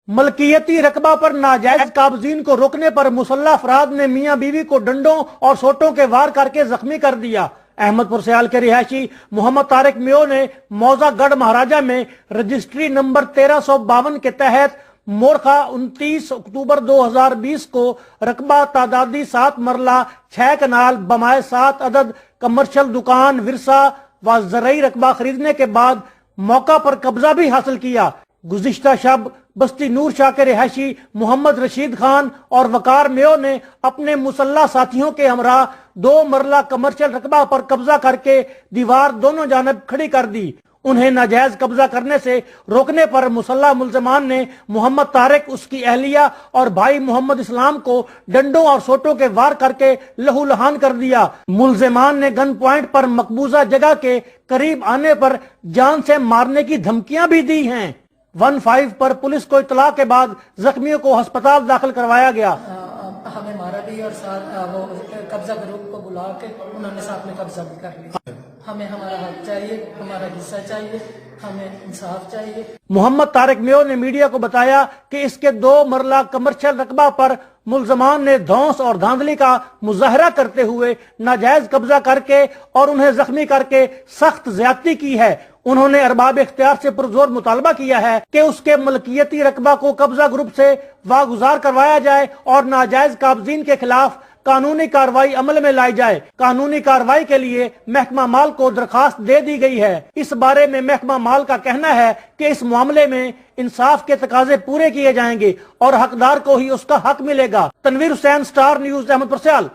ملکیتی رقبہ پر ناجائز قابضین کو روکنے پر مسلح افراد نے میاں بیوی کو ڈنڈوں اور سوٹوں کے وار کر کے زخمی کر دیا۔ احمد پور سیال کے رہائشی محمد طارق میو نے موزہ گڑھ مہاراجہ میں رجسٹری نمبر 1352 کے تحت مورخہ 29 اکتوبر 2020 کو رقبہ تعدادی 7 مرلہ 6 کنال بمائے 7 عدد کمرشل دکان ورثہ و زرعی رقبہ خریدنے کے بعد موقع پر قبضہ بھی حاصل کیا۔ گزشتہ شب بستی نور شاہ کے رہائشی محمد رشید خان اور وقار میو نے اپنے مسلح ساتھیوں کے ہمراہ 2 مرلہ کمرشل رقبہ پر قبضہ کر کے دیوار دونوں جانب کھڑی کر دی۔ انہیں ناجائز قبضہ کرنے سے روکنے پر مسلح ملزمان نے محمد طارق، اس کی اہلیہ اور بھائی محمد اسلام کو ڈنڈوں اور سوٹوں کے وار کر کے لہو لہان کر دیا۔ ملزمان نے گن پوائنٹ پر مقبوضہ جگہ کے قریب آنے پر جان سے مارنے کی دھمکیاں بھی دی ہیں۔ 15 پر پولیس کو اطلاع کے بعد زخمیوں کو ہسپتال داخل کروایا گیا۔ ہمیں مارا بھی اور ساتھ وہ قبضہ گروپ کو بلا کے انہوں نے ساتھ میں قبضہ بھی کر لیا۔ ہمیں ہمارا حق چاہیے، ہمارا حصہ چاہیے، ہمیں انصاف چاہیے۔ محمد طارق میو نے میڈیا کو بتایا کہ اس کے 2 مرلہ کمرشل رقبہ پر ملزمان نے دھونس اور دھاندلی کا مظاہرہ کرتے ہوئے ناجائز قبضہ کر کے اور انہیں زخمی کر کے سخت زیادتی کی ہے۔ انہوں نے ارباب اختیار سے پرزور مطالبہ کیا ہے کہ اس کے ملکیتی رقبہ کو قبضہ گروپ سے واگزار کروایا جائے اور ناجائز قابضین کے خلاف قانونی کارروائی عمل میں لائی جائے۔ قانونی کارروائی کے لیے محکمہ مال کو درخواست دے دی گئی ہے۔ اس بارے میں محکمہ مال کا کہنا ہے کہ اس معاملے میں انصاف کے تقاضے پورے کیے جائیں گے اور حقدار کو ہی اس کا حق ملے گا۔ تنویر حسین، سٹار نیوز، احمد پور سیال۔